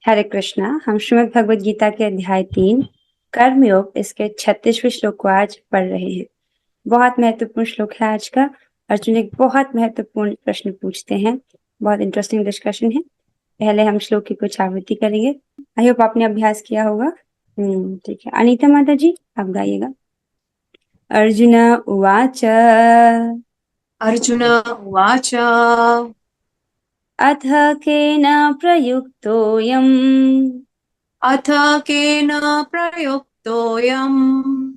हरे कृष्णा। हम श्रीमद् भगवद गीता के अध्याय 3 कर्मयोग इसके 36वें श्लोक को आज पढ़ रहे हैं। बहुत महत्वपूर्ण श्लोक है आज का। अर्जुन एक बहुत महत्वपूर्ण प्रश्न पूछते हैं। बहुत इंटरेस्टिंग डिस्कशन है। पहले हम श्लोक की कुछ आवृत्ति करेंगे। आई होप आपने अभ्यास किया होगा। ठीक है, अनीता माता जी आप गाइएगा। अर्जुन उवाच अर्जुन उवाच अथ केन प्रयुक्तोऽयम् अथ केन प्रयुक्तोऽयम्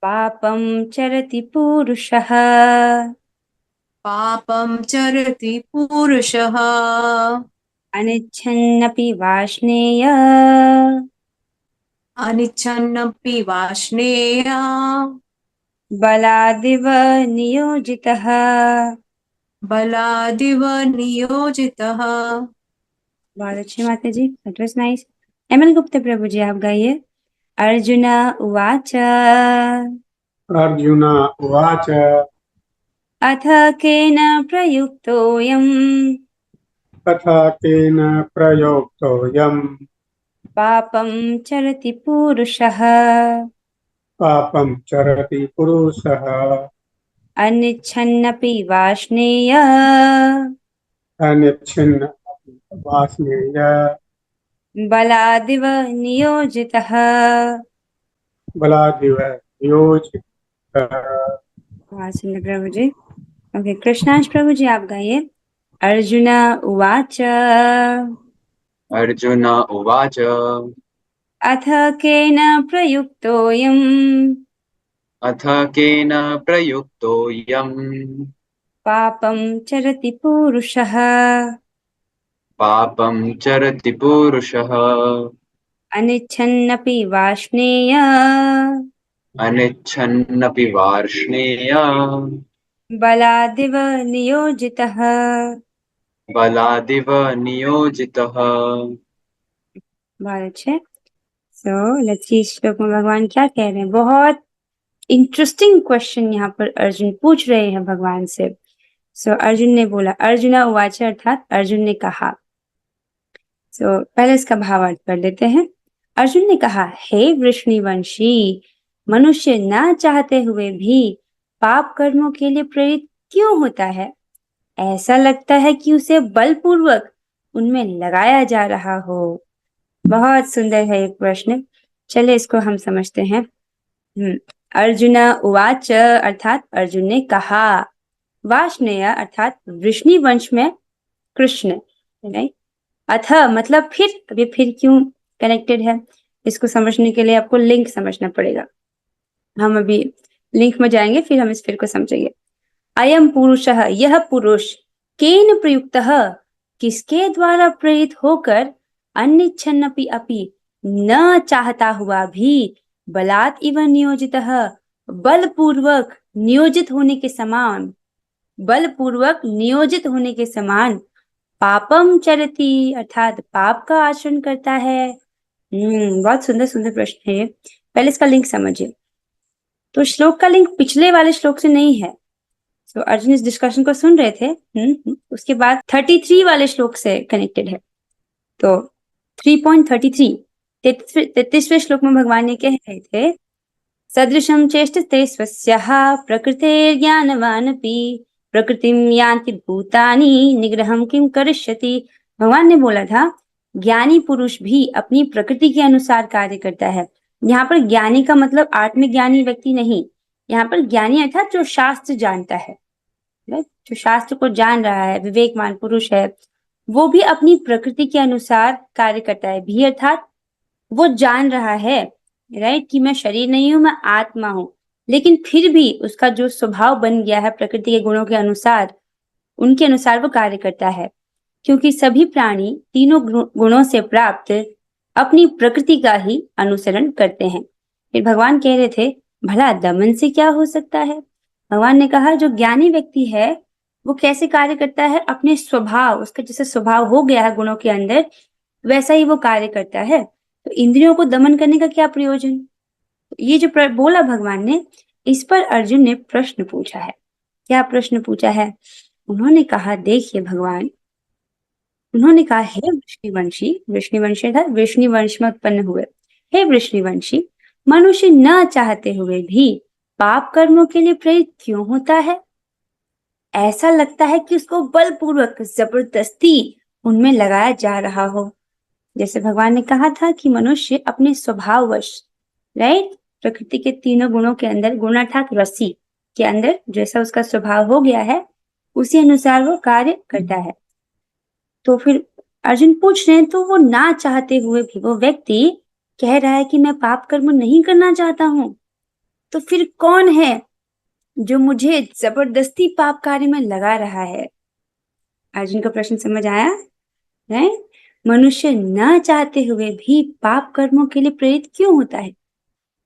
पापं चरति पूरुषः पापं चरति पुरुषः अनिच्छन्नपि वाष्णेय अनिच्छन्नपि वाष्णेय बलादिव नियोजितः। बलादिव नियोजितः। बहुत अच्छी माता जी, it was nice. ML Gupta Prabhu ji आप गाइए। अर्जुन उवाच अर्जुन उवाच अथ केन प्रयुक्तोऽयम् तथा केन प्रयोक्तोऽयम् पापं चरति पूरुषः पापं चरति पुरुषः अनिच्छन्नपि वाष्णेय अनिच्छिन्न वासनेय बलादिव नियोजितः। बलादिव योजितः। बहुत सुंदर प्रभु जी। ओके, कृष्णांश प्रभु जी आप गाइए। अर्जुन उवाच अर्जुन उवाच अथ केन प्रयुक्तोऽयम् अथ केन प्रयुक्तोऽयम् पापं चरति पूरुषः पापं चरति पुरुषः अनिच्छन्नपि वाष्णेय अनिच्छन्नपि वार्ष्णेय बलादिव नियोजितः। बलादिव नियोजितः। बहुत अच्छे। सो लेट्स सी इस श्लोक में भगवान क्या कह रहे हैं। बहुत इंटरेस्टिंग क्वेश्चन यहाँ पर अर्जुन पूछ रहे हैं भगवान से। सो अर्जुन ने बोला, अर्जुन उवाच अर्थात अर्जुन ने कहा। पहले इसका भावार्थ कर लेते हैं। अर्जुन ने कहा, हे वृष्णिवंशी, मनुष्य ना चाहते हुए भी पाप कर्मों के लिए प्रेरित क्यों होता है? ऐसा लगता है कि उसे बलपूर्वक उनमें लगाया जा रहा हो। बहुत सुंदर है एक प्रश्न। चलिए इसको हम समझते हैं। अर्जुन उवाच अर्थात अर्जुन ने कहा। वाष्णेय अर्थात वृष्णि वंश में कृष्ण, राइट। अथ मतलब फिर। अभी फिर क्यों कनेक्टेड है, इसको समझने के लिए आपको लिंक समझना पड़ेगा। हम अभी लिंक में जाएंगे, फिर हम इस फिर को समझेंगे। अयम पुरुषः, यह पुरुष, केन प्रयुक्तः, किसके द्वारा प्रेरित होकर, अनिच्छन्नपि अपि, न चाहता हुआ भी, बलात् इव नियोजितः, बलपूर्वक नियोजित होने के समान, बलपूर्वक नियोजित होने के समान, पापम चरति अर्थात पाप का आचरण करता है। बहुत सुंदर सुंदर प्रश्न है ये। पहले इसका लिंक समझिए। तो श्लोक का लिंक पिछले वाले श्लोक से नहीं है। तो अर्जुन इस डिस्कशन को सुन रहे थे। उसके बाद 33 वाले श्लोक से कनेक्टेड है। तो 3.33 33वें श्लोक में भगवान ने कह रहे थे, सदृशं चेष्टते स्वस्याः प्रकृतेर्ज्ञानवानपि प्रकृतिं यान्ति भूतानि निग्रहं किं करिष्यति। भगवान ने बोला था, ज्ञानी पुरुष भी अपनी प्रकृति के अनुसार कार्य करता है। यहाँ पर ज्ञानी का मतलब आत्मज्ञानी व्यक्ति नहीं। यहाँ पर ज्ञानी अर्थात जो शास्त्र जानता है, जो शास्त्र को जान रहा है, विवेकवान पुरुष है, वो भी अपनी प्रकृति के अनुसार कार्य करता है। भी अर्थात वो जान रहा है, राइट, कि मैं शरीर नहीं हूं, मैं आत्मा हूं, लेकिन फिर भी उसका जो स्वभाव बन गया है प्रकृति के गुणों के अनुसार, उनके अनुसार वो कार्य करता है। क्योंकि सभी प्राणी तीनों गुणों से प्राप्त अपनी प्रकृति का ही अनुसरण करते हैं। फिर भगवान कह रहे थे, भला दमन से क्या हो सकता है? भगवान ने कहा, जो ज्ञानी व्यक्ति है वो कैसे कार्य करता है? अपने स्वभाव, उसका जैसे स्वभाव हो गया है गुणों के अंदर, वैसा ही वो कार्य करता है। तो इंद्रियों को दमन करने का क्या प्रयोजन? ये जो बोला भगवान ने, इस पर अर्जुन ने प्रश्न पूछा है। क्या प्रश्न पूछा है? उन्होंने कहा, देखिए भगवान, उन्होंने कहा, हे वृष्णिवंशी, वृष्णिवंशी अर्थात वृष्णिवंश में उत्पन्न हुए, हे वृष्णिवंशी, मनुष्य न चाहते हुए भी पाप कर्मों के लिए प्रेरित क्यों होता है? ऐसा लगता है कि उसको बलपूर्वक जबरदस्ती उनमें लगाया जा रहा हो। जैसे भगवान ने कहा था कि मनुष्य अपने स्वभाववश, राइट, प्रकृति के तीनों गुणों के अंदर, गुण अर्थात रसी के अंदर जैसा उसका स्वभाव हो गया है उसी अनुसार वो कार्य करता है। तो फिर अर्जुन पूछ रहे हैं, तो वो ना चाहते हुए भी वो व्यक्ति कह रहा है कि मैं पाप कर्म नहीं करना चाहता हूं, तो फिर कौन है जो मुझे जबरदस्ती पाप कार्य में लगा रहा है? अर्जुन का प्रश्न समझ आया है? मनुष्य न चाहते हुए भी पाप कर्मों के लिए प्रेरित क्यों होता है?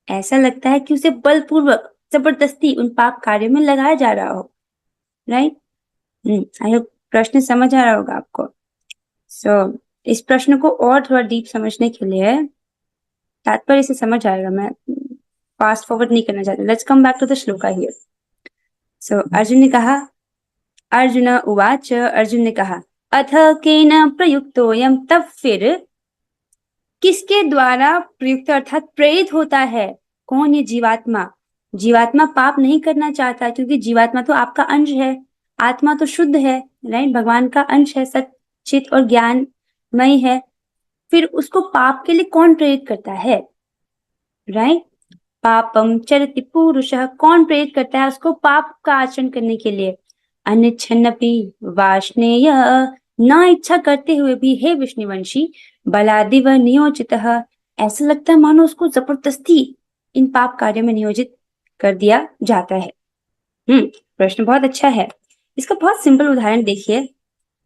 ऐसा लगता है कि उसे बलपूर्वक जबरदस्ती उन पाप कार्यों में लगाया जा रहा हो, राइट? आई होप प्रश्न समझ आ रहा होगा आपको। सो इस प्रश्न को और थोड़ा डीप समझने के लिए तात्पर्य से समझ आएगा, मैं फास्ट फॉरवर्ड नहीं करना चाहती। Let's come back to the shloka here. So Arjun ने कहा, अर्जुन उवाच, अर्जुन ने कहा, अथ केन प्रयुक्तोयम, तब फिर किसके द्वारा प्रयुक्त अर्थात प्रेरित होता है? कौन? ये जीवात्मा। जीवात्मा पाप नहीं करना चाहता क्योंकि जीवात्मा तो आपका अंश है, आत्मा तो शुद्ध है, राइट, भगवान का अंश है, सच्चित और ज्ञानमय है। फिर उसको पाप के लिए कौन प्रेरित करता है? राइट, पापम चरति पुरुषः, कौन प्रेरित करता है उसको पाप का आचरण करने के लिए? अनिच्छन्नपि वाष्णेय, ना इच्छा करते हुए भी, हे विष्णुवंशी, बलादिव नियोजितः, ऐसा लगता है मानो उसको जबरदस्ती इन पाप कार्यों में नियोजित कर दिया जाता है। प्रश्न बहुत अच्छा है। इसका बहुत सिंपल उदाहरण देखिए,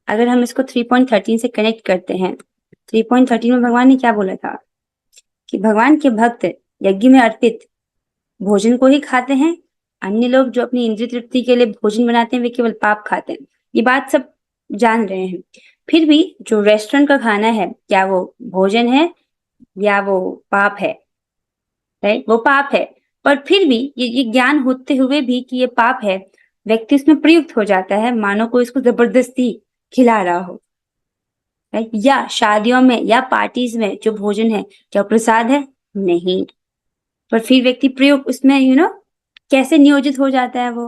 अगर हम इसको 3.13 से कनेक्ट करते हैं। 3.13 में भगवान ने क्या बोला था कि भगवान के भक्त यज्ञ में अर्पित भोजन को ही खाते हैं, अन्य लोग जो अपनी इंद्रिय तृप्ति के लिए भोजन बनाते हैं वे केवल पाप खाते हैं। ये बात सब जान रहे हैं। फिर भी जो रेस्टोरेंट का खाना है, क्या वो भोजन है या वो पाप है? राइट, वो पाप है। पर फिर भी ये ज्ञान होते हुए भी कि ये पाप है, व्यक्ति उसमें प्रयुक्त हो जाता है मानो कोई इसको जबरदस्ती खिला रहा हो, राइट। या शादियों में या पार्टीज में जो भोजन है, क्या प्रसाद है? नहीं। पर फिर व्यक्ति प्रयोग उसमें कैसे नियोजित हो जाता है वो,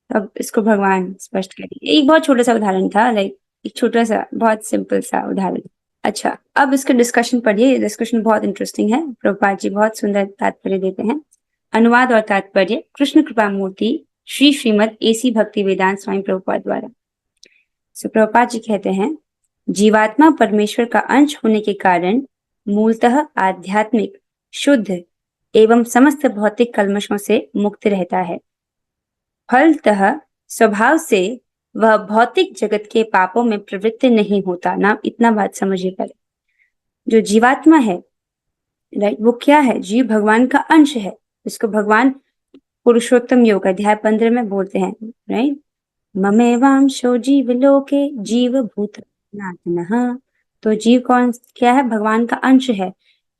अब इसको भगवान स्पष्ट करेंगे। एक बहुत छोटा सा उदाहरण था, लाइक एक छोटा सा बहुत सिंपल सा उदाहरण। अच्छा, अब इसका डिस्कशन पढ़िए। डिस्कशन बहुत इंटरेस्टिंग है। प्रभुपाद जी बहुत सुंदर तात्पर्य देते हैं। अनुवाद और तात्पर्य कृष्ण कृपा मूर्ति श्री श्रीमद एसी भक्ति वेदांत स्वामी प्रभुपाद द्वारा। सो प्रभुपाद जी कहते हैं, जीवात्मा परमेश्वर का अंश होने के कारण मूलतः आध्यात्मिक, शुद्ध एवं समस्त भौतिक कल्मशों से मुक्त रहता है। फलतः स्वभाव से वह भौतिक जगत के पापों में प्रवृत्त नहीं होता। ना, इतना बात समझिए पहले। जो जीवात्मा है, राइट, वो क्या है? जीव भगवान का अंश है। इसको भगवान पुरुषोत्तम योग अध्याय 15 में बोलते हैं, राइट, ममेवांशो जीव लोके जीव भूत सनातनः। तो जीव कौन क्या है? भगवान का अंश है।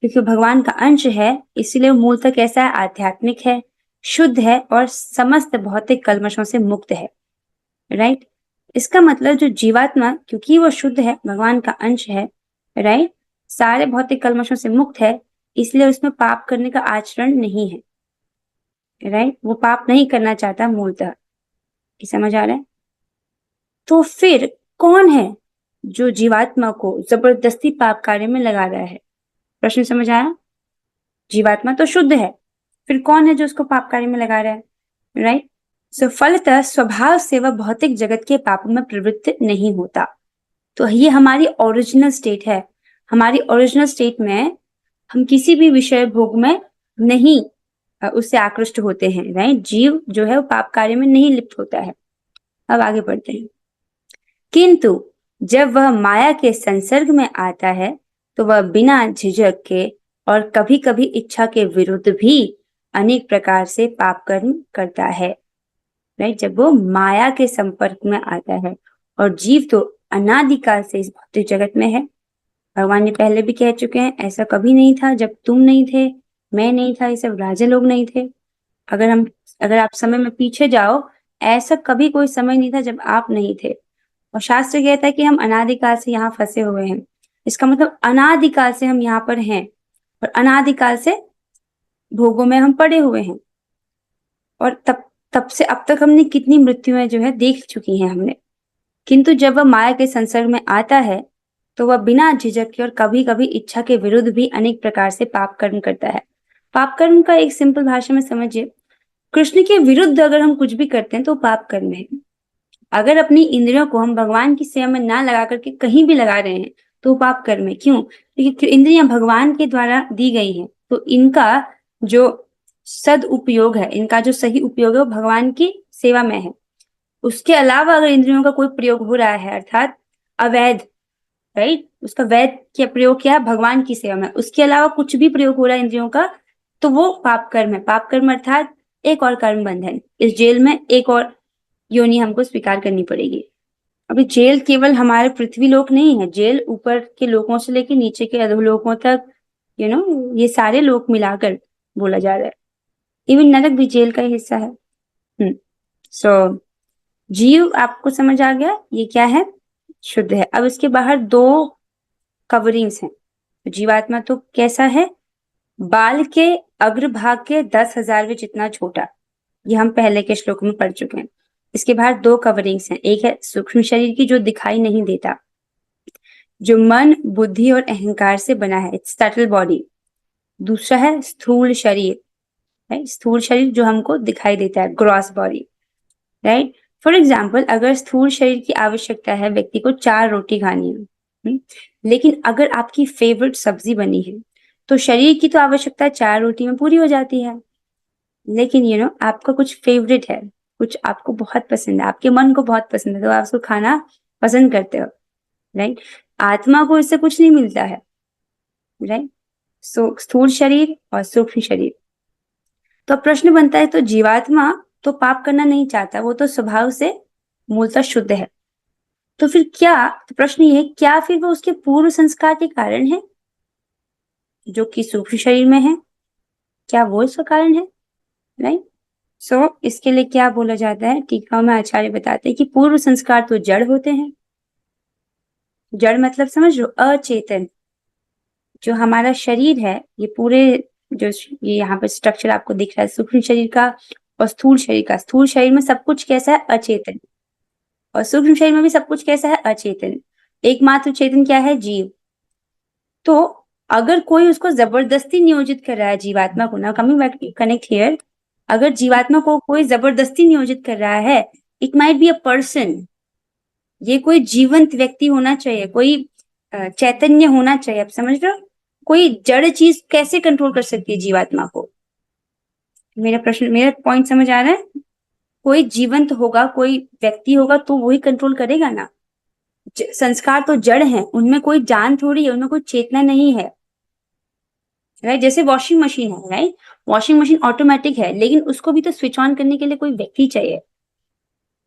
क्योंकि भगवान का अंश है इसलिए वो मूलतः कैसा है? आध्यात्मिक है, शुद्ध है और समस्त भौतिक कल्मशों से मुक्त है, राइट। इसका मतलब जो जीवात्मा, क्योंकि वो शुद्ध है, भगवान का अंश है, राइट, सारे भौतिक कल्मशों से मुक्त है, इसलिए उसमें पाप करने का आचरण नहीं है, राइट। वो पाप नहीं करना चाहता मूलतः। समझ आ रहा है? तो फिर कौन है जो जीवात्मा को जबरदस्ती पाप कार्य में लगा रहा है? प्रश्न समझ आया? जीवात्मा तो शुद्ध है, फिर कौन है जो उसको पाप कार्य में लगा रहा है, राइट। सो फलतः स्वभाव से वह भौतिक जगत के पापों में प्रवृत्त नहीं होता। तो ये हमारी ओरिजिनल स्टेट है। हमारी ओरिजिनल स्टेट में हम किसी भी विषय भोग में नहीं उससे आकृष्ट होते हैं, राइट। जीव जो है वो पाप कार्य में नहीं लिप्त होता है। अब आगे बढ़ते हैं। किंतु जब वह माया के संसर्ग में आता है तो वह बिना झिझक के और कभी कभी इच्छा के विरुद्ध भी अनेक प्रकार से पाप कर्म करता है, राइट। जब वो माया के संपर्क में आता है, और जीव तो अनादिकाल से इस भौतिक जगत में है। भगवान ने पहले भी कह चुके हैं, ऐसा कभी नहीं था जब तुम नहीं थे, मैं नहीं था, ये सब राजा लोग नहीं थे। अगर आप समय में पीछे जाओ, ऐसा कभी कोई समय नहीं था जब आप नहीं थे। और शास्त्र कहता है कि हम अनादिकाल से यहाँ फंसे हुए हैं। इसका मतलब अनादिकाल से हम यहाँ पर हैं और अनादिकाल से भोगों में हम पड़े हुए हैं। और तब तब से अब तक हमने कितनी मृत्युएं जो है देख चुकी हैं हमने। किंतु जब वह माया के संसर्ग में आता है तो वह बिना झिझक के और कभी कभी इच्छा के विरुद्ध भी अनेक प्रकार से पाप कर्म करता है। पाप कर्म का एक सिंपल भाषा में समझिए, कृष्ण के विरुद्ध अगर हम कुछ भी करते हैं तो पाप कर्म है। अगर अपनी इंद्रियों को हम भगवान की सेवा में ना लगा करके कहीं भी लगा रहे हैं तो पाप कर्म है। क्यों? क्योंकि इंद्रियां भगवान के द्वारा दी गई हैं, तो इनका जो सद उपयोग है, इनका जो सही उपयोग है वो भगवान की सेवा में है। उसके अलावा अगर इंद्रियों का कोई प्रयोग हो रहा है अर्थात अवैध, राइट, उसका वैध क्या प्रयोग किया भगवान की सेवा में, उसके अलावा कुछ भी प्रयोग हो रहा है इंद्रियों का, तो वो पाप कर्म है। पाप कर्म अर्थात एक और कर्म बंधन, इस जेल में एक और योनि हमको स्वीकार करनी पड़ेगी। अभी जेल केवल हमारे पृथ्वी लोक नहीं है, जेल ऊपर के लोकों से लेकर नीचे के अधोलोकों तक, ये सारे लोक मिलाकर बोला जा रहा है। इवन नरक भी जेल का ही हिस्सा है। सो जीव आपको समझ आ गया ये क्या है? शुद्ध है। अब इसके बाहर दो कवरिंग्स हैं। तो जीवात्मा तो कैसा है? बाल के अग्रभाग के 10,000वें जितना छोटा, ये हम पहले के श्लोक में पढ़ चुके हैं। इसके बाहर दो कवरिंग्स हैं, एक है सूक्ष्म शरीर की जो दिखाई नहीं देता, जो मन बुद्धि और अहंकार से बना है, इट्स सटल बॉडी। दूसरा है स्थूल शरीर, राइट, स्थूल शरीर जो हमको दिखाई देता है, gross body, right. For example, अगर स्थूल शरीर की आवश्यकता है व्यक्ति को 4 रोटी खानी है, लेकिन अगर आपकी फेवरेट सब्जी बनी है तो शरीर की तो आवश्यकता 4 रोटी में पूरी हो जाती है। लेकिन आपका कुछ फेवरेट है, कुछ आपको बहुत पसंद है, आपके मन को बहुत पसंद है, तो आप उसको खाना पसंद करते हो, राइट। आत्मा को इससे कुछ नहीं मिलता है, राइट। सो स्थूल शरीर और सूक्ष्म शरीर। तो प्रश्न बनता है, तो जीवात्मा तो पाप करना नहीं चाहता, वो तो स्वभाव से मूलतः शुद्ध है, तो फिर क्या, तो प्रश्न ये है, क्या फिर वो उसके पूर्व संस्कार के कारण है जो कि सूक्ष्म शरीर में है? क्या वो इसका कारण है? राइट। सो इसके लिए क्या बोला जाता है, टीका में आचार्य बताते हैं कि पूर्व संस्कार तो जड़ होते हैं। जड़ मतलब समझ लो, अचेतन। जो हमारा शरीर है, ये पूरे जो ये यहाँ पर स्ट्रक्चर आपको दिख रहा है सूक्ष्म शरीर का और स्थूल शरीर का, स्थूल शरीर में सब कुछ कैसा है? अचेतन। और सूक्ष्म शरीर में भी सब कुछ कैसा है? अचेतन। एकमात्र चेतन क्या है? जीव। तो अगर कोई उसको जबरदस्ती नियोजित कर रहा है जीवात्मा को, ना कमिंग बैक कनेक्ट हियर, अगर जीवात्मा को कोई जबरदस्ती नियोजित कर रहा है, it might be a person, ये कोई जीवंत व्यक्ति होना चाहिए, कोई चैतन्य होना चाहिए। आप समझ रहे हो? कोई जड़ चीज कैसे कंट्रोल कर सकती है जीवात्मा को? मेरा पॉइंट समझ आ रहा है? कोई जीवंत होगा, कोई व्यक्ति होगा तो वही कंट्रोल करेगा ना। संस्कार तो जड़ हैं, उनमें कोई जान थोड़ी है, उनमें कोई चेतना नहीं है, राइट। जैसे वॉशिंग मशीन है, राइट, वॉशिंग मशीन ऑटोमेटिक है, लेकिन उसको भी तो स्विच ऑन करने के लिए कोई व्यक्ति चाहिए,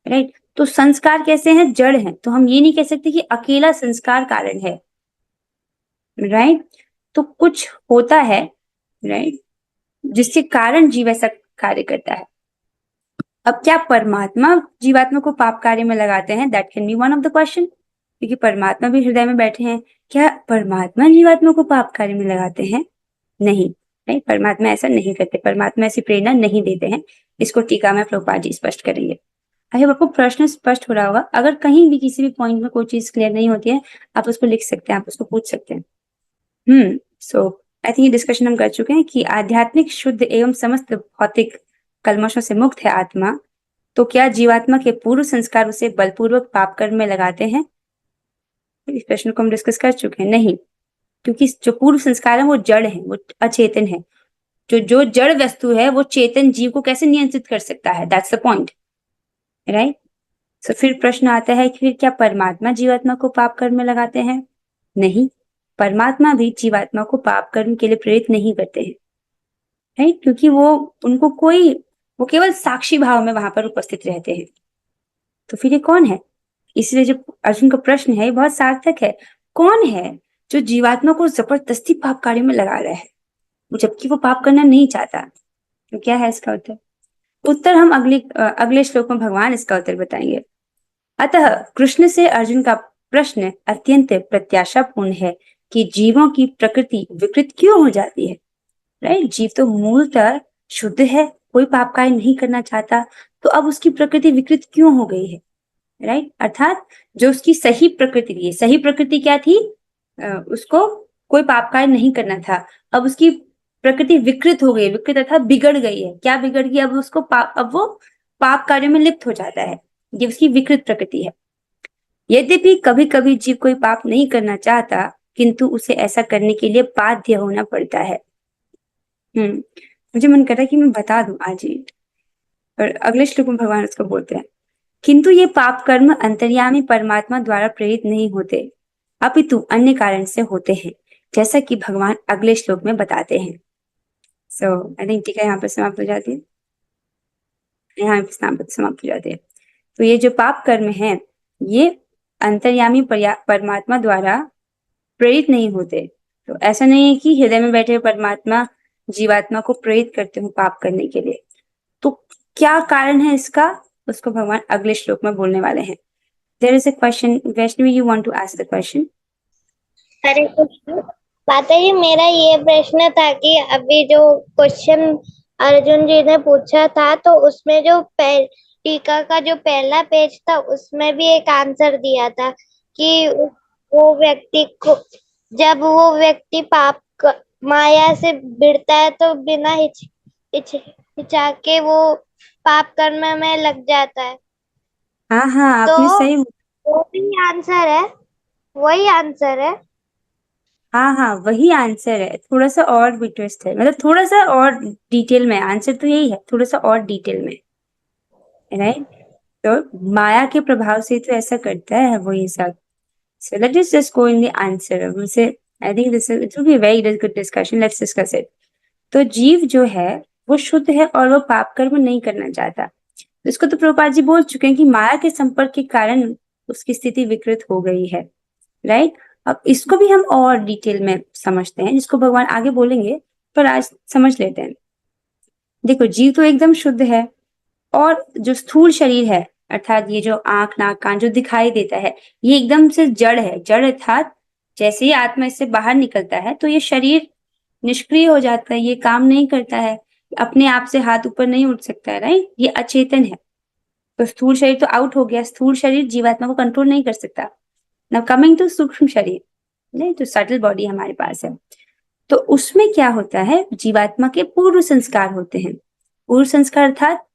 राइट। तो संस्कार कैसे हैं? जड़ हैं। तो हम ये नहीं कह सकते कि अकेला संस्कार कारण है, राइट। तो कुछ होता है, राइट, जिसके कारण जीव ऐसा कार्य करता है। अब क्या परमात्मा जीवात्मा को पाप कार्य में लगाते हैं? That can be one of the question, क्योंकि परमात्मा भी हृदय में बैठे हैं। क्या परमात्मा जीवात्मा को पाप कार्य में लगाते हैं? नहीं, नहीं, परमात्मा ऐसा नहीं करते, परमात्मा ऐसी प्रेरणा नहीं देते हैं। इसको टीका में प्रभुपाद जी स्पष्ट करेंगे। आई होप आपको प्रश्न स्पष्ट हो रहा होगा। अगर कहीं भी किसी भी पॉइंट में कोई चीज क्लियर नहीं होती है, आप उसको लिख सकते हैं, आप उसको पूछ सकते हैं। सो आई थिंक ये डिस्कशन हम कर चुके हैं कि आध्यात्मिक शुद्ध एवं समस्त भौतिक कल्मशों से मुक्त है आत्मा, तो क्या जीवात्मा के पूर्व संस्कार उसे बलपूर्वक पाप कर्म में लगाते हैं? इस प्रश्न को हम डिस्कस कर चुके हैं। नहीं, क्योंकि जो पूर्व संस्कार है वो जड़ है, वो अचेतन है। जो जड़ वस्तु है वो चेतन जीव को कैसे नियंत्रित कर सकता है? That's the point, right. So फिर प्रश्न आता है कि फिर क्या परमात्मा जीवात्मा को पाप कर्म में लगाते हैं? नहीं, परमात्मा भी जीवात्मा को पाप कर्म के लिए प्रेरित नहीं करते हैं, राइट, क्योंकि वो केवल साक्षी भाव में वहां पर उपस्थित रहते हैं। तो फिर ये कौन है? इसलिए जो अर्जुन का प्रश्न है ये बहुत सार्थक है। कौन है जो जीवात्मा को जबरदस्ती पाप कार्य में लगा रहा है, जबकि वो पाप करना नहीं चाहता? तो क्या है इसका उत्तर? उत्तर हम अगले श्लोक में भगवान इसका उत्तर बताएंगे। अतः कृष्ण से अर्जुन का प्रश्न अत्यंत प्रत्याशापूर्ण है कि जीवों की प्रकृति विकृत क्यों हो जाती है। राइट, जीव तो मूलतः शुद्ध है, कोई पाप कार्य नहीं करना चाहता, तो अब उसकी प्रकृति विकृत क्यों हो गई है। राइट, अर्थात जो उसकी सही प्रकृति थी, सही प्रकृति क्या थी, उसको कोई पाप कार्य नहीं करना था, अब उसकी प्रकृति विकृत हो गई, विकृत अर्थात बिगड़ गई है। क्या बिगड़ गई, अब उसको अब वो पाप कार्यों में लिप्त हो जाता है, ये उसकी विकृत प्रकृति है। यद्यपि कभी कभी जीव कोई पाप नहीं करना चाहता, किंतु उसे ऐसा करने के लिए बाध्य होना पड़ता है। मुझे मन कर रहा है कि मैं बता दूं आज ही, और अगले श्लोक में भगवान उसको बोलते हैं, किंतु ये पाप कर्म अंतर्यामी परमात्मा द्वारा प्रेरित नहीं होते, अपितु अन्य कारण से होते हैं, जैसा कि भगवान अगले श्लोक में बताते हैं। सो आई थिंक टीका यहाँ पर समाप्त हो जाती है, यहाँ पर समाप्त हो जाती है। तो ये जो पाप कर्म है, ये अंतर्यामी परमात्मा द्वारा प्रेरित नहीं होते। तो ऐसा नहीं है कि हृदय में बैठे परमात्मा जीवात्मा को प्रेरित करते हो पाप करने के लिए। तो क्या कारण है इसका, उसको भगवान अगले श्लोक में बोलने वाले हैं। There is a question, Vaishnavi you want to ask the question. Hare Krishna माता जी, मेरा ये प्रश्न था कि अभी जो क्वेश्चन अर्जुन जी ने पूछा था, तो उसमें जो टीका का जो पहला पेज था, उसमें भी एक आंसर दिया था कि वो व्यक्ति को, जब वो व्यक्ति माया से भिड़ता है तो बिना हिचके वो पाप कर्म में लग जाता है। हाँ, आपने तो सही, वो भी आंसर है, वही आंसर है। हाँ वही आंसर है, थोड़ा सा और भी ट्विस्ट है, मतलब थोड़ा सा और डिटेल में। आंसर तो यही है, थोड़ा सा और डिटेल में, राइट। तो माया के प्रभाव से तो ऐसा करता है वो ये सब। So let us just go in the answer. I think it will be a very good discussion. Let's discuss it. तो जीव जो है वो शुद्ध है और वो पाप कर्म नहीं करना चाहता। तो इसको तो प्रभुपाद जी बोल चुके हैं कि माया के संपर्क के कारण उसकी स्थिति विकृत हो गई है, राइट। अब इसको भी हम और डिटेल में समझते हैं, जिसको भगवान आगे बोलेंगे, पर आज समझ लेते हैं। देखो, जीव तो एकदम शुद्ध है, और जो स्थूल शरीर है, अर्थात ये जो आंख नाक कान जो दिखाई देता है, ये एकदम से जड़ है। जड़ अर्थात जैसे ही आत्मा इससे बाहर निकलता है तो ये शरीर निष्क्रिय हो जाता है, ये काम नहीं करता है, अपने आप से हाथ ऊपर नहीं उठ सकता है, राइट, ये अचेतन है। तो स्थूल शरीर तो आउट हो गया, स्थूल शरीर जीवात्मा को कंट्रोल नहीं कर सकता। नाउ कमिंग टू सूक्ष्म शरीर, नहीं तो सटल बॉडी हमारे पास है, तो उसमें क्या होता है, जीवात्मा के पूर्व संस्कार होते हैं। पूर्व संस्कार अर्थात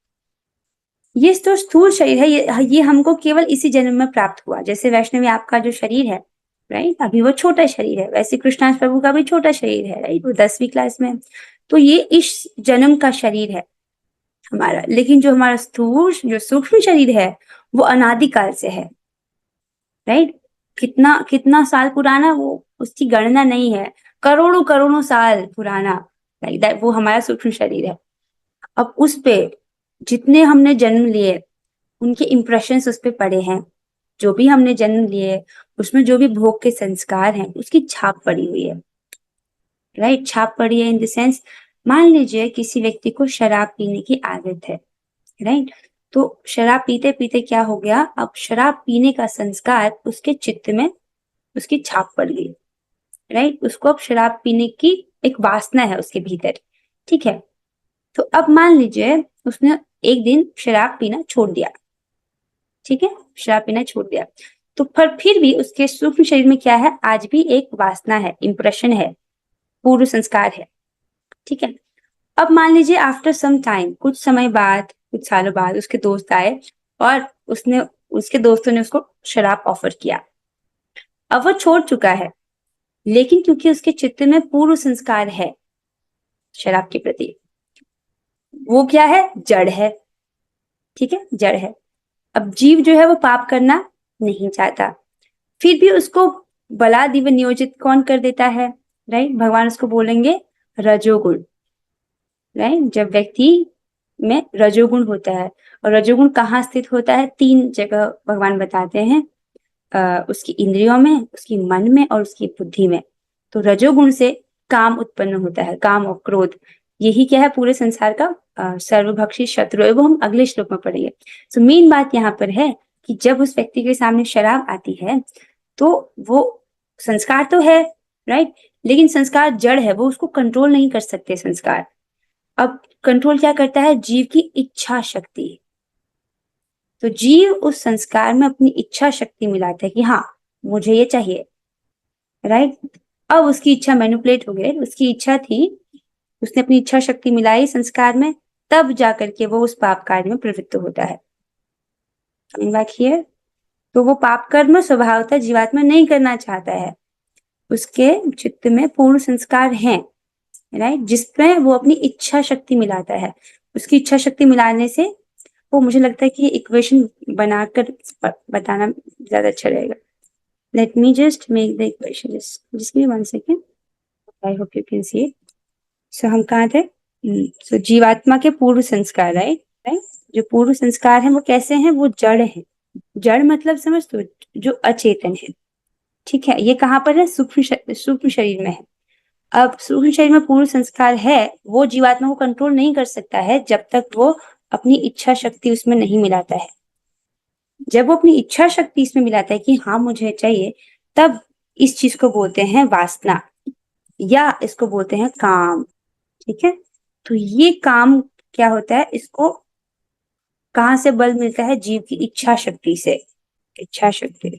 ये तो स्थूल शरीर है, ये हमको केवल इसी जन्म में प्राप्त हुआ। जैसे वैष्णवी आपका जो शरीर है, राइट, अभी वो छोटा शरीर है, वैसे कृष्णांश प्रभु का भी छोटा शरीर है, राइट, वो 10वीं क्लास में है। तो ये इस जन्म का शरीर है हमारा, लेकिन जो हमारा स्थूल जो सूक्ष्म शरीर है वो अनादिकाल से है, राइट। कितना कितना साल पुराना वो उसकी गणना नहीं है, करोड़ों करोड़ों साल पुराना, लाइक दैट, वो हमारा सूक्ष्म शरीर है। अब उस पे जितने हमने जन्म लिए उनके इम्प्रेशंस उस पे पड़े हैं, जो भी हमने जन्म लिए उसमें जो भी भोग के संस्कार हैं उसकी छाप पड़ी हुई है, राइट। छाप पड़ी है इन द सेंस, मान लीजिए किसी व्यक्ति को शराब पीने की आदत है, राइट, तो शराब पीते पीते क्या हो गया, अब शराब पीने का संस्कार उसके चित्त में उसकी छाप पड़ गई, राइट। उसको अब शराब पीने की एक वासना है उसके भीतर, ठीक है। तो अब मान लीजिए उसने एक दिन शराब पीना छोड़ दिया, ठीक है, शराब पीना छोड़ दिया, तो फिर भी उसके सूक्ष्म शरीर में क्या है, आज भी एक वासना है, इंप्रेशन है, पूर्व संस्कार है, ठीक है। अब मान लीजिए आफ्टर सम टाइम, कुछ समय बाद, कुछ सालों बाद उसके दोस्त आए और उसके दोस्तों ने उसको शराब ऑफर किया। अब वो छोड़ चुका है, लेकिन क्योंकि उसके चित्त में पूर्व संस्कार है शराब के प्रति, वो क्या है, जड़ है, ठीक है, जड़ है। अब जीव जो है वो पाप करना नहीं चाहता, फिर भी उसको बलादि व नियोजित कौन कर देता है, राइट, भगवान उसको बोलेंगे रजोगुण, राइट। जब व्यक्ति में रजोगुण होता है, और रजोगुण कहाँ स्थित होता है, 3 जगह भगवान बताते हैं, उसकी इंद्रियों में, उसकी मन में और उसकी बुद्धि में। तो रजोगुण से काम उत्पन्न होता है, काम और क्रोध, यही क्या है, पूरे संसार का सर्वभक्षी शत्रु है, वो हम अगले श्लोक में पढ़ेंगे। सो मेन बात यहाँ पर है कि जब उस व्यक्ति के सामने शराब आती है तो वो संस्कार तो है, राइट, लेकिन संस्कार जड़ है, वो उसको कंट्रोल नहीं कर सकते संस्कार। अब कंट्रोल क्या करता है? जीव की इच्छा शक्ति। तो जीव उस संस्कार में अपनी इच्छा शक्ति मिलाता है कि हाँ मुझे ये चाहिए, राइट। अब उसकी इच्छा मैनिपुलेट हो गई, उसकी इच्छा थी, उसने अपनी इच्छा शक्ति मिलाई संस्कार में, तब जाकर के वो उस पाप कार्य में प्रवृत्त होता है। कमिंग बैक हियर, तो वो पाप कर्म स्वभावतः जीवात्मा नहीं करना चाहता है, उसके चित्त में पूर्ण संस्कार हैं, राइट, जिसमें वो अपनी इच्छा शक्ति मिलाता है। उसकी इच्छा शक्ति मिलाने से वो, मुझे लगता है कि इक्वेशन बनाकर बताना ज्यादा अच्छा रहेगा। Let me just make the equation, just give one second, I hope you can see it. So हम कहाँ थे? सो जीवात्मा के पूर्व संस्कार, राइट राइट, जो पूर्व संस्कार हैं वो कैसे हैं? वो जड़ हैं। जड़ मतलब समझ तो, जो अचेतन है, ठीक है। ये कहाँ पर है? सूक्ष्म शरीर में है। अब सूक्ष्म शरीर में पूर्व संस्कार है, वो जीवात्मा को कंट्रोल नहीं कर सकता है जब तक वो अपनी इच्छा शक्ति उसमें नहीं मिलाता है। जब वो अपनी इच्छा शक्ति इसमें मिलाता है कि हाँ मुझे चाहिए, तब इस चीज को बोलते हैं वासना, या इसको बोलते हैं काम, ठीक है। तो ये काम क्या होता है? इसको कहाँ से बल मिलता है? जीव की इच्छा शक्ति से, इच्छा शक्ति,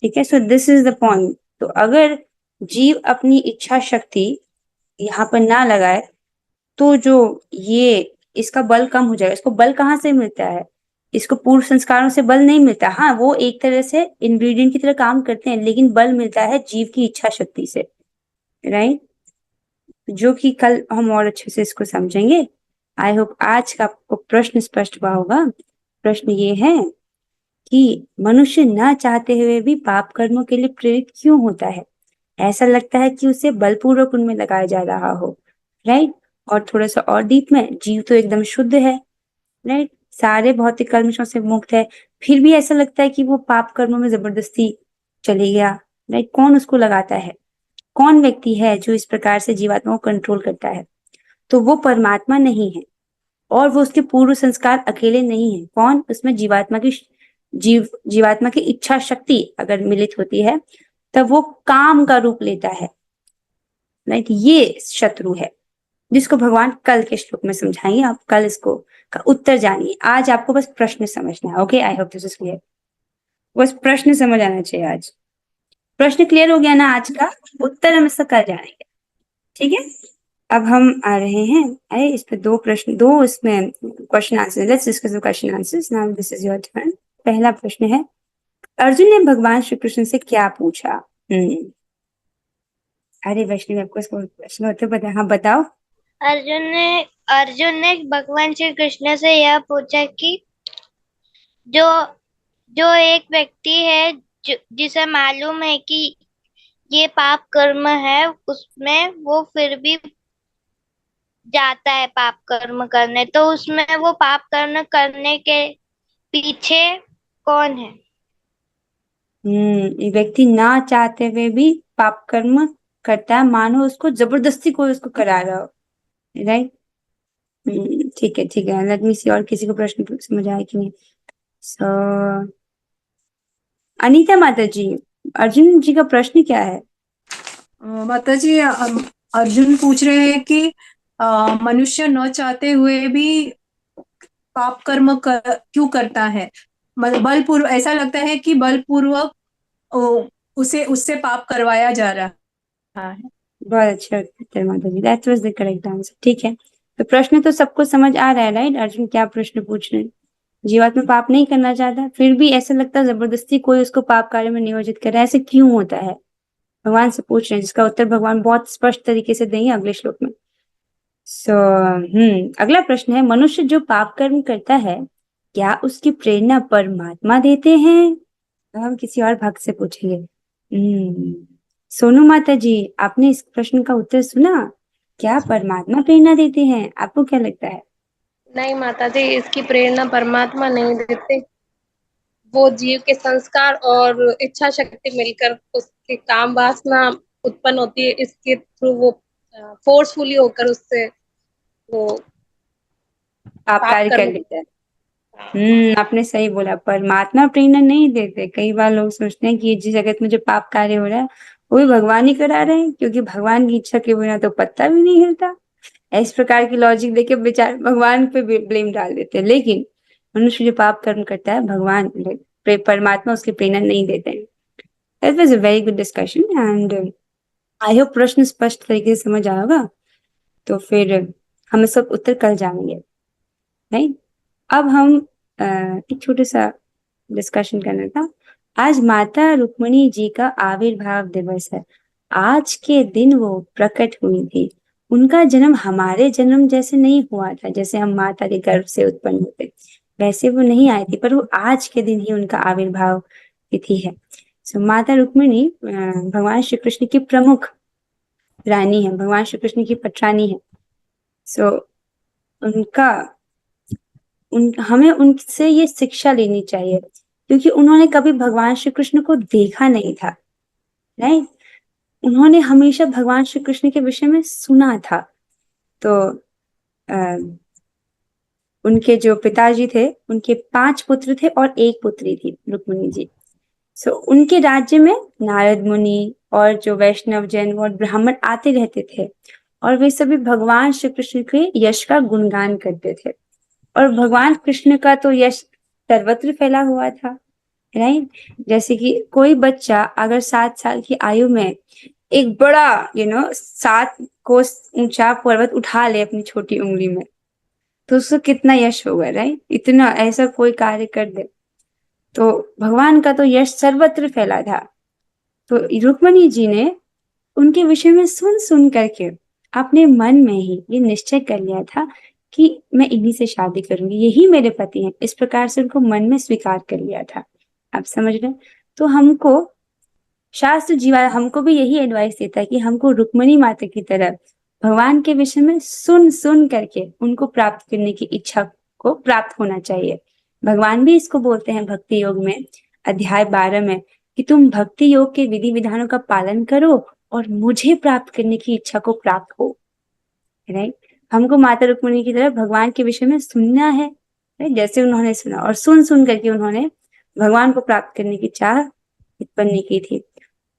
ठीक है। So this is the point. तो अगर जीव अपनी इच्छा शक्ति यहाँ पर ना लगाए तो जो ये इसका बल कम हो जाएगा। इसको बल कहाँ से मिलता है? इसको पूर्व संस्कारों से बल नहीं मिलता। हाँ, वो एक तरह से इंग्रेडिएंट की तरह काम करते हैं, लेकिन बल मिलता है जीव की इच्छा शक्ति से, राइट, जो कि कल हम और अच्छे से इसको समझेंगे। आई होप आज का आपको प्रश्न स्पष्ट हुआ होगा। प्रश्न ये है कि मनुष्य ना चाहते हुए भी पाप कर्मों के लिए प्रेरित क्यों होता है? ऐसा लगता है कि उसे बलपूर्वक उनमें लगाया जा रहा हो, राइट। और थोड़ा सा और डीप में, जीव तो एकदम शुद्ध है, राइट, सारे भौतिक कल्मशों से मुक्त है, फिर भी ऐसा लगता है कि वो पाप कर्मों में जबरदस्ती चले गया, राइट। कौन उसको लगाता है? कौन व्यक्ति है जो इस प्रकार से जीवात्मा को कंट्रोल करता है? तो वो परमात्मा नहीं है, और वो उसके पूर्व संस्कार अकेले नहीं है। कौन? उसमें जीवात्मा की इच्छा शक्ति अगर मिलित होती है तब वो काम का रूप लेता है, राइट। ये शत्रु है जिसको भगवान कल के श्लोक में समझाएंगे। आप कल इसको का उत्तर जानिए, आज आपको बस प्रश्न समझना है। Okay, I hope this is clear. बस प्रश्न समझ आना चाहिए। आज प्रश्न क्लियर हो गया ना? आज का उत्तर हम इसका कल जानेंगे, ठीक है। अब हम आ रहे हैं, अरे इस पे दो प्रश्न, दो इसमें question answer. Let's discuss the question answers now, this is your turn. पहला प्रश्न है, अर्जुन ने भगवान श्री कृष्ण से क्या पूछा? अरे वैष्णवी, आपको इसको प्रश्न होते पता? हाँ बताओ। अर्जुन ने भगवान श्री कृष्ण से यह पूछा कि जो जो एक व्यक्ति है जिसे मालूम है कि ये पाप कर्म है, उसमें वो फिर भी जाता है पाप कर्म करने, तो उसमें वो पाप कर्म करने के पीछे कौन है? ये व्यक्ति ना चाहते हुए भी पाप कर्म करता है, मानो उसको जबरदस्ती कोई उसको करा रहा हो, राइट। ठीक है ठीक है, लेट मी सी और किसी को प्रश्न समझ आया कि नहीं। सो अनीता माता जी, अर्जुन जी का प्रश्न क्या है? माता जी, अर्जुन पूछ रहे हैं कि मनुष्य न चाहते हुए भी पाप कर्म क्यों करता है? बलपूर्वक, ऐसा लगता है कि बलपूर्वक उसे उससे पाप करवाया जा रहा है। बहुत अच्छा उत्तर माता जी, that was the correct answer. ठीक है, तो प्रश्न तो सबको समझ आ रहा है, राइट। अर्जुन क्या प्रश्न पूछ रहे हैं? जीवात्मा पाप नहीं करना चाहता, फिर भी ऐसा लगता है जबरदस्ती कोई उसको पाप कार्य में नियोजित कर रहा है, ऐसे क्यों होता है? भगवान से पूछ रहे हैं, जिसका उत्तर भगवान बहुत स्पष्ट तरीके से देंगे अगले श्लोक में। सो अगला प्रश्न है, मनुष्य जो पाप कर्म करता है, क्या उसकी प्रेरणा परमात्मा देते हैं? तो हम किसी और भक्त से पूछेंगे। सोनू माता जी, आपने इस प्रश्न का उत्तर सुना? क्या परमात्मा प्रेरणा देते हैं? आपको क्या लगता है? नहीं माता जी, इसकी प्रेरणा परमात्मा नहीं देते, वो जीव के संस्कार और इच्छा शक्ति मिलकर उसकी काम वासना उत्पन्न होती है, इसके थ्रू वो फोर्सफुली होकर उससे वो आप कार्य कर कर्म लेते हैं। आपने सही बोला। परमात्मा प्रेरणा नहीं देते। कई बार लोग सोचते हैं कि ये जिस जगत में जो पाप कार्य हो रहा है वो भी भगवान ही करा रहे हैं, क्योंकि भगवान की इच्छा के बिना तो पत्ता भी नहीं हिलता। इस प्रकार की लॉजिक देके बेचारे भगवान पे ब्लेम डाल देते हैं। लेकिन मनुष्य जो पाप कर्म करता है, भगवान परमात्मा उसकी प्रेरणा नहीं देते हैं। That was a very good discussion and I hope प्रश्न स्पष्ट तरीके से समझ आया होगा। तो फिर हम सब उत्तर कल जानेंगे, राइट। अब हम एक छोटा सा डिस्कशन करना था। आज माता रुक्मिणी जी का आविर्भाव दिवस है। आज के दिन वो प्रकट हुई थी। उनका जन्म हमारे जन्म जैसे नहीं हुआ था, जैसे हम माता के गर्भ से उत्पन्न होते वैसे वो नहीं आई थी, पर वो आज के दिन ही उनका आविर्भाव तिथि है। सो माता रुक्मिणी भगवान श्री कृष्ण की प्रमुख रानी है, भगवान श्री कृष्ण की पटरानी है। सो हमें उनसे ये शिक्षा लेनी चाहिए, क्योंकि उन्होंने कभी भगवान श्री कृष्ण को देखा नहीं था, राइट। उन्होंने हमेशा भगवान श्री कृष्ण के विषय में सुना था। तो उनके जो पिताजी थे, उनके 5 पुत्र थे और 1 पुत्री थी, रुक्मिणी जी। सो उनके राज्य में नारद मुनि और जो वैष्णव, जैन और ब्राह्मण आते रहते थे, और वे सभी भगवान श्री कृष्ण के यश का गुणगान करते थे। और भगवान कृष्ण का तो यश सर्वत्र फैला हुआ था, राइट। जैसे कि कोई बच्चा अगर 7 साल की आयु में एक बड़ा 7 कोस ऊंचा पर्वत उठा ले अपनी छोटी उंगली में, तो उसको कितना यश होगा, राइट। इतना ऐसा कोई कार्य कर दे, तो भगवान का तो यश सर्वत्र फैला था। तो रुक्मिणी जी ने उनके विषय में सुन सुन करके अपने मन में ही ये निश्चय कर लिया था कि मैं इन्हीं से शादी करूंगी, यही मेरे पति हैं। इस प्रकार से उनको मन में स्वीकार कर लिया था। आप समझ रहे हैं? तो हमको शास्त्र जीवा हमको भी यही एडवाइस देता है कि हमको रुक्मिणी माता की तरह भगवान के विषय में सुन सुन करके उनको प्राप्त करने की इच्छा को प्राप्त होना चाहिए। भगवान भी इसको बोलते हैं भक्ति योग में, अध्याय 12 में, कि तुम भक्ति योग के विधि विधानों का पालन करो और मुझे प्राप्त करने की इच्छा को प्राप्त हो, राइट। हमको माता रुक्मिणी की तरह भगवान के विषय में सुनना है, राइट। जैसे उन्होंने सुना और सुन सुन करके उन्होंने भगवान को प्राप्त करने की चाह उत्पन्न की थी।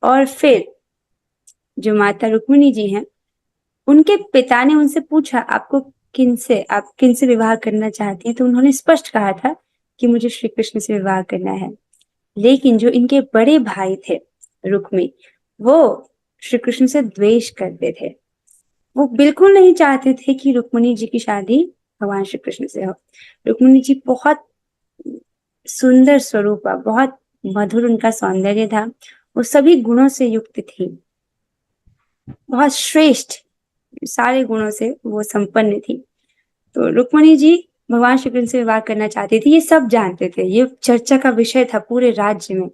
और फिर जो माता रुक्मिणी जी हैं, उनके पिता ने उनसे पूछा आप किनसे विवाह करना चाहती हैं, तो उन्होंने स्पष्ट कहा था कि मुझे श्री कृष्ण से विवाह करना है। लेकिन जो इनके बड़े भाई थे रुक्मी, वो श्री कृष्ण से द्वेष करते थे। वो बिल्कुल नहीं चाहते थे कि रुक्मिणी जी की शादी भगवान श्री कृष्ण से हो। रुक्मिणी जी बहुत सुंदर स्वरूप, बहुत मधुर उनका सौंदर्य था, वो सभी गुणों से युक्त थी, बहुत श्रेष्ठ, सारे गुणों से वो संपन्न थी। तो रुक्मिणी जी भगवान श्री कृष्ण से विवाह करना चाहती थी, ये सब जानते थे, ये चर्चा का विषय था पूरे राज्य में।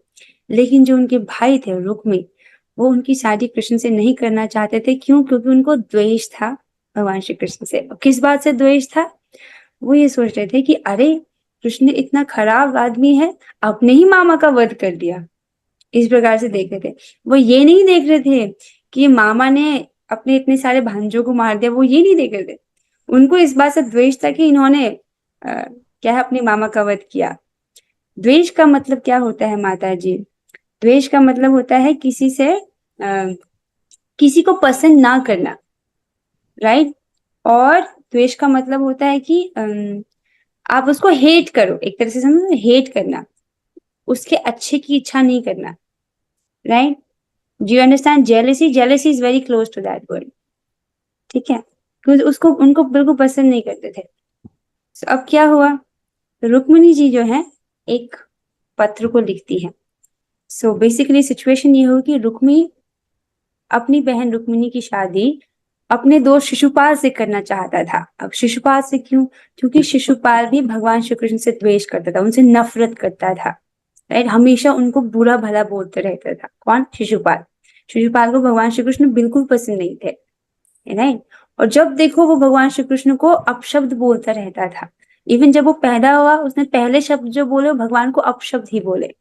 लेकिन जो उनके भाई थे रुक्मी, वो उनकी शादी कृष्ण से नहीं करना चाहते थे। क्यों? क्योंकि उनको द्वेष था भगवान श्री कृष्ण से। किस बात से द्वेष था? वो ये सोच रहे थे कि अरे कृष्ण इतना खराब आदमी है, अपने ही मामा का वध कर दिया। इस प्रकार से देख रहे थे। वो ये नहीं देख रहे थे कि मामा ने अपने इतने सारे भांजों को मार दिया, वो ये नहीं देख रहे थे। उनको इस बात से द्वेष था कि इन्होंने क्या है, अपने मामा का वध किया। द्वेष का मतलब क्या होता है माता जी? द्वेष का मतलब होता है किसी को पसंद ना करना, राइट। और द्वेष का मतलब होता है कि आप उसको हेट करो, एक तरह से समझो, हेट करना, उसके अच्छे की इच्छा नहीं करना, right. Do you understand? Jealousy is very close to that word, ठीक है। क्योंकि उसको उनको बिल्कुल पसंद नहीं करते थे। So, अब क्या हुआ? रुक्मिणी जी जो है एक पत्र को लिखती है। सो बेसिकली सिचुएशन ये हो कि रुक्मी अपनी बहन रुक्मिणी की शादी अपने दोस्त शिशुपाल से करना चाहता था। अब शिशुपाल से क्यों? क्योंकि शिशुपाल भी भगवान श्री कृष्ण से द्वेष करता था, उनसे नफरत करता था, राइट। हमेशा उनको बुरा भला बोलते रहता था। कौन? शिशुपाल। शिशुपाल को भगवान श्री कृष्ण बिल्कुल पसंद नहीं थे, राइट। और जब देखो वो भगवान श्री कृष्ण को अपशब्द बोलता रहता था। इवन जब वो पैदा हुआ, उसने पहले शब्द जो बोले भगवान को अपशब्द ही बोले।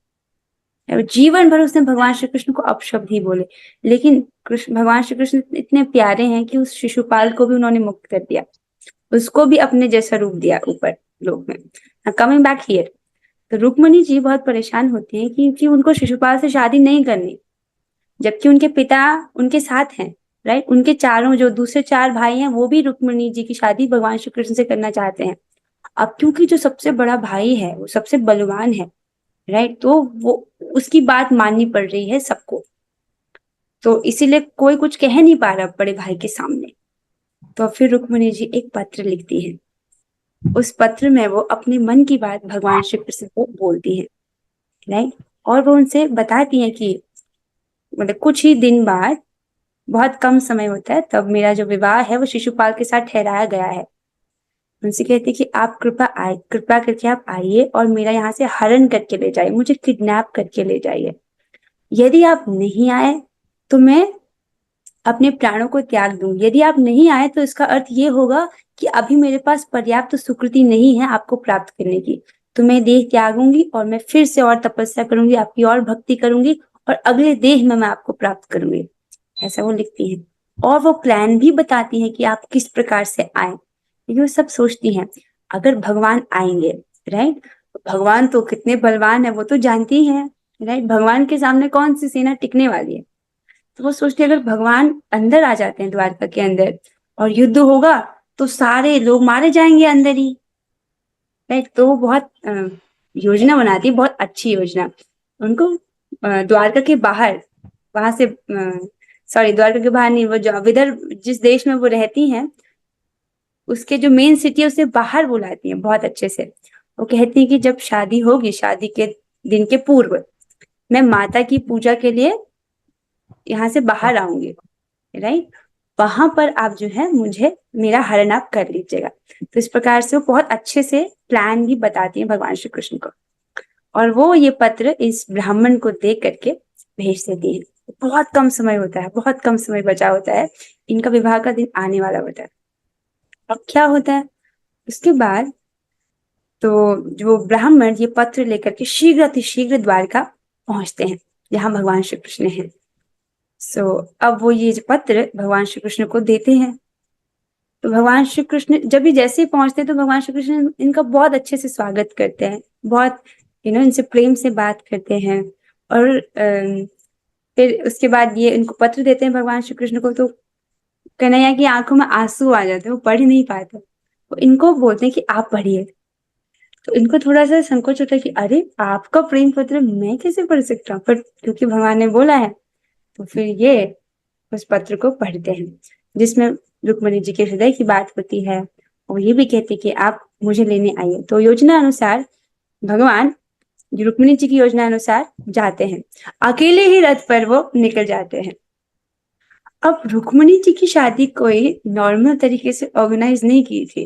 जीवन भर उसने भगवान श्री कृष्ण को अपशब्द ही बोले। लेकिन भगवान श्री कृष्ण इतने प्यारे हैं कि उस शिशुपाल को भी उन्होंने मुक्त कर दिया। उसको भी अपने जैसा रूप दिया ऊपर लोक में। कमिंग बैक हियर, तो रुक्मणी जी बहुत परेशान होती हैं क्योंकि उनको शिशुपाल से शादी नहीं करनी, जबकि उनके पिता उनके साथ हैं, राइट। उनके चारों जो दूसरे 4 भाई हैं वो भी रुक्मणी जी की शादी भगवान श्री कृष्ण से करना चाहते हैं। अब क्योंकि जो सबसे बड़ा भाई है वो सबसे बलवान है, राइट, तो वो उसकी बात माननी पड़ रही है सबको, तो इसीलिए कोई कुछ कह नहीं पा रहा बड़े भाई के सामने। तो फिर रुक्मणी जी एक पत्र लिखती है। उस पत्र में वो अपने मन की बात भगवान श्री कृष्ण को बोलती है, राइट। और वो उनसे बताती है कि मतलब कुछ ही दिन बाद, बहुत कम समय होता है तब मेरा जो विवाह है वो शिशुपाल के साथ ठहराया गया है। उनसे कहती कि आप कृपा करके आप आइए और मेरा यहाँ से हरण करके ले जाइए, मुझे किडनैप करके ले जाइए। यदि आप नहीं आए तो मैं अपने प्राणों को त्याग दूं। यदि आप नहीं आए तो इसका अर्थ ये होगा कि अभी मेरे पास पर्याप्त सुकृति नहीं है आपको प्राप्त करने की, तो मैं देह त्यागूंगी और मैं फिर से और तपस्या करूंगी, आपकी और भक्ति करूंगी और अगले देह में मैं आपको प्राप्त करूंगी। ऐसा वो लिखती है। और वो प्लान भी बताती है कि आप किस प्रकार से आए। ये सब सोचती हैं अगर भगवान आएंगे, राइट, भगवान तो कितने बलवान है वो तो जानती है, राइट, भगवान के सामने कौन सी सेना टिकने वाली है। तो वो सोचती है अगर भगवान अंदर आ जाते हैं द्वारका के अंदर और युद्ध होगा तो सारे लोग मारे जाएंगे अंदर ही, राइट। तो वो बहुत योजना बनाती है, बहुत अच्छी योजना। उनको द्वारका के बाहर, वहां से सॉरी द्वारका के बाहर नहीं, वो जो विदर्भ जिस देश में वो रहती हैं उसके जो मेन सिटी है उससे बाहर बुलाती हैं बहुत अच्छे से। वो कहती है कि जब शादी होगी, शादी के दिन के पूर्व मैं माता की पूजा के लिए यहाँ से बाहर आऊंगी, राइट, वहां पर आप जो है मुझे मेरा हरण आप कर लीजिएगा। तो इस प्रकार से वो बहुत अच्छे से प्लान भी बताती है भगवान श्री कृष्ण को। और वो ये पत्र इस ब्राह्मण को देख करके भेज देती है। बहुत कम समय होता है, बहुत कम समय बचा होता है, इनका विवाह का दिन आने वाला होता है। अब क्या होता है उसके बाद, तो जो ब्राह्मण ये पत्र लेकर के शीघ्र द्वारका पहुंचते हैं जहां भगवान श्री कृष्ण हैं। अब वो ये पत्र भगवान श्री कृष्ण को देते हैं। तो भगवान श्री कृष्ण जब भी जैसे ही पहुंचते हैं तो भगवान श्री कृष्ण इनका बहुत अच्छे से स्वागत करते हैं, बहुत इनसे प्रेम से बात करते हैं। और फिर उसके बाद ये इनको पत्र देते हैं भगवान श्री कृष्ण को। तो कन्हैया की आंखों में आंसू आ जाते हैं, वो पढ़ नहीं पाते। वो इनको बोलते हैं कि आप पढ़िए। तो इनको थोड़ा सा संकोच होता है कि अरे आपका प्रेम पत्र मैं कैसे पढ़ सकता हूँ, पर क्योंकि भगवान ने बोला है तो फिर ये उस पत्र को पढ़ते हैं जिसमें रुक्मणी जी के हृदय की बात होती है। और ये भी कहते कि आप मुझे लेने आइए। तो योजना अनुसार भगवान रुक्मणी जी की योजना अनुसार जाते हैं, अकेले ही रथ पर वो निकल जाते हैं। अब रुक्मणी जी की शादी कोई नॉर्मल तरीके से ऑर्गेनाइज नहीं की थी,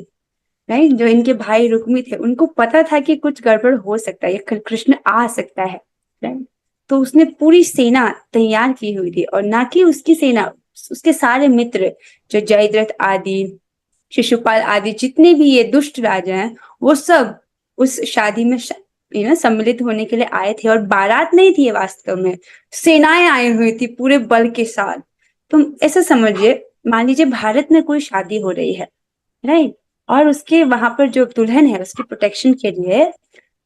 राइट। जो इनके भाई रुक्मी थे उनको पता था कि कुछ गड़बड़ हो सकता है, कृष्ण आ सकता है, राइट। तो उसने पूरी सेना तैयार की हुई थी, और ना कि उसकी सेना, उसके सारे मित्र जो जयद्रथ आदि, शिशुपाल आदि, जितने भी ये दुष्ट राजा हैं वो सब उस शादी में सम्मिलित होने के लिए आए थे। और बारात नहीं थी ये, वास्तव में सेनाएं आई हुई थी पूरे बल के साथ। तुम ऐसा समझिए, मान लीजिए भारत में कोई शादी हो रही है, राइट, और उसके वहां पर जो दुल्हन है उसकी प्रोटेक्शन के लिए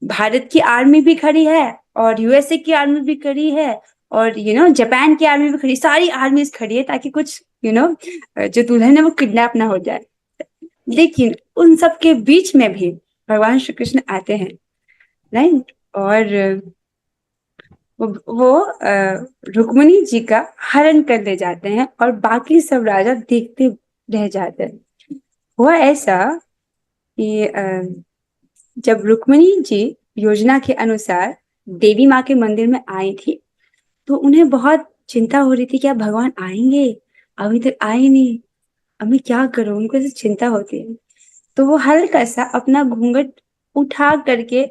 भारत की आर्मी भी खड़ी है और यूएसए की आर्मी भी खड़ी है और जापान की आर्मी भी खड़ी, सारी आर्मीज खड़ी है ताकि कुछ जो दुल्हन है वो किडनैप ना हो जाए। लेकिन उन सब के बीच में भी भगवान श्री कृष्ण आते हैं, राइट। और वो रुक्मणी जी का हरण कर ले जाते हैं और बाकी सब राजा देखते रह जाते हैं। हुआ ऐसा कि जब रुक्मणी जी योजना के अनुसार देवी माँ के मंदिर में आई थी तो उन्हें बहुत चिंता हो रही थी कि अब भगवान आएंगे, अभी तक आए नहीं, अब मैं क्या करूं, उनको ऐसी चिंता होती है। तो वो हल्का सा अपना घूंघट उठा करके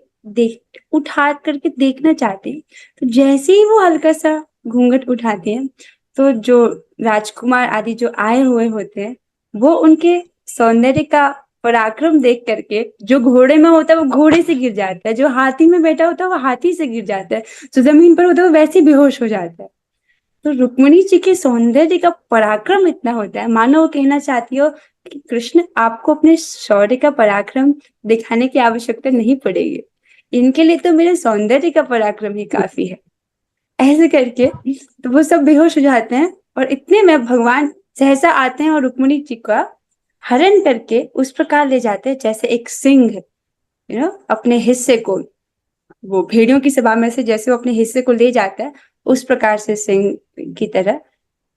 देखना चाहते हैं। तो जैसे ही वो हल्का सा घूंघट उठाते हैं तो जो राजकुमार आदि जो आए हुए होते हैं वो उनके सौंदर्य का पराक्रम देख करके, जो घोड़े में होता है वो घोड़े से गिर जाता है, जो हाथी में बैठा होता है वो हाथी से गिर जाता है, जो जमीन पर होता है वो वैसे बेहोश हो जाता है। तो रुक्मणी जी के सौंदर्य का पराक्रम इतना होता है, मानो वो कहना चाहती हो कि कृष्ण आपको अपने शौर्य का पराक्रम दिखाने की आवश्यकता नहीं पड़ेगी, इनके लिए तो मेरे सौंदर्य का पराक्रम ही काफी है। ऐसे करके तो वो सब बेहोश हो जाते हैं और इतने में भगवान सहसा आते हैं और रुक्मिणी जी का हरण करके उस प्रकार ले जाते हैं जैसे एक सिंह अपने हिस्से को, वो भेड़ियों की सभा में से जैसे वो अपने हिस्से को ले जाता है, उस प्रकार से सिंह की तरह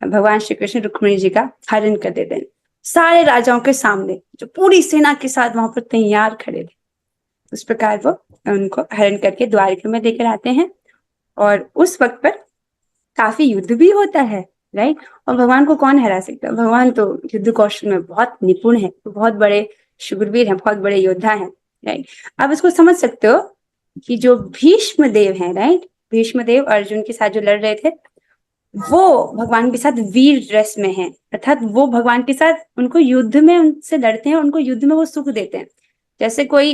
भगवान श्री कृष्ण रुक्मिणी जी का हरण कर देते हैं सारे राजाओं के सामने, जो पूरी सेना के साथ वहां पर तैयार खड़े थे। उस प्रकार वो उनको हरण करके द्वारका में लेकर आते हैं और उस वक्त पर काफी युद्ध भी होता है, राइट। और भगवान को कौन हरा सकता है, भगवान तो युद्ध कौशल में बहुत निपुण है, बहुत बड़े शूरवीर हैं, बहुत बड़े योद्धा हैं, राइट। आप इसको समझ सकते हो कि जो भीष्म देव हैं, राइट, भीष्म देव अर्जुन के साथ जो लड़ रहे थे, वो भगवान के साथ वीर ड्रेस में हैं, अर्थात वो भगवान के साथ उनको युद्ध में उनसे लड़ते हैं, उनको युद्ध में वो सुख देते हैं। जैसे कोई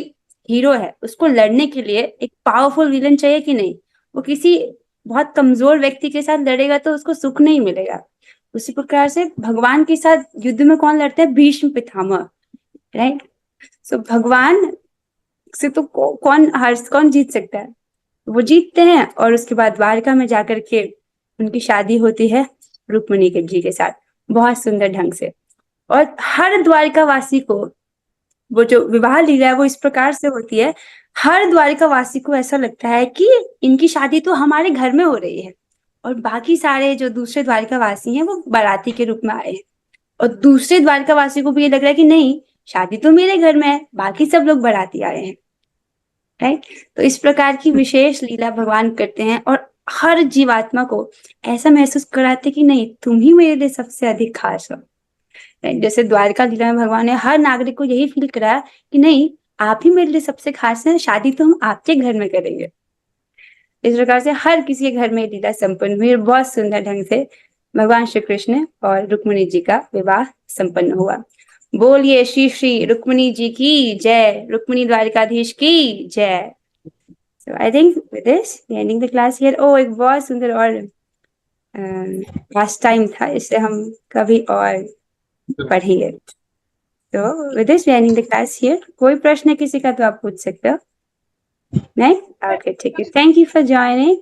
हीरो है, उसको लड़ने के लिए एक पावरफुल विलन चाहिए कि नहीं, वो किसी बहुत कमजोर व्यक्ति के साथ लड़ेगा तो उसको सुख नहीं मिलेगा। उसी प्रकार से भगवान के साथ युद्ध में कौन लड़ते हैं, भीष्म पितामह, राइट। सो भगवान से तो कौन जीत सकता है, वो जीतते हैं और उसके बाद द्वारका में जाकर के उनकी शादी होती है रुक्मिणी जी के साथ बहुत सुंदर ढंग से। और हर द्वारका वासी को वो जो विवाह लीला है वो इस प्रकार से होती है, हर द्वारका वासी को ऐसा लगता है कि इनकी शादी तो हमारे घर में हो रही है और बाकी सारे जो दूसरे द्वारका वासी हैं वो बाराती के रूप में आए हैं, और दूसरे द्वारका वासी को भी ये लग रहा है कि नहीं, शादी तो मेरे घर में है, बाकी सब लोग बाराती आए हैं, राइट। तो इस प्रकार की विशेष लीला भगवान करते हैं और हर जीवात्मा को ऐसा महसूस कराते कि नहीं, तुम ही मेरे लिए सबसे अधिक खास हो। जैसे द्वारका लीला में भगवान ने हर नागरिक को यही फील कराया कि नहीं, आप ही मेरे लिए सबसे खास हैं, शादी तो हम आपके घर में करेंगे। इस प्रकार से हर किसी के घर में लीला संपन्न हुई और बहुत सुंदर ढंग से भगवान श्री कृष्ण और रुक्मिणी जी का विवाह संपन्न हुआ। बोलिए श्री श्री रुक्मिणी जी की जय, रुक्मिणी द्वारिकाधीश की जय। So I think with this we ending the class here. Oh, एक बहुत सुंदर और पास टाइम था, इससे हम कभी और पढ़ेंगे। तो with this we ending the class here. कोई प्रश्न है किसी का तो आप पूछ सकते हो, नहीं? ओके, ठीक है, थैंक यू फॉर ज्वाइनिंग।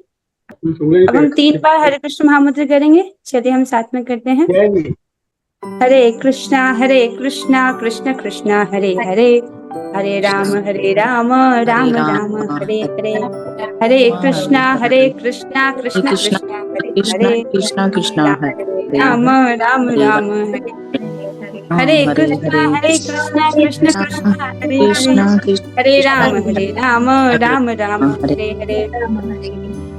अब हम 3 बार हरे कृष्ण महामंत्र करेंगे, चलिए हम साथ में करते हैं। हरे कृष्णा कृष्ण कृष्णा हरे हरे, हरे राम राम राम हरे हरे, हरे कृष्णा कृष्ण कृष्ण हरे हरे, कृष्णा कृष्णा हरे राम राम राम हरे कृष्णा कृष्ण कृष्ण हरे हरे, हरे राम राम राम हरे हरे।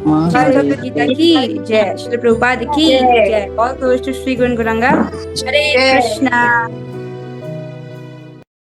भगवद गीता की जय, श्री प्रभुपाद की जय। ऑल श्री गुण गुरंगा। हरे कृष्णा।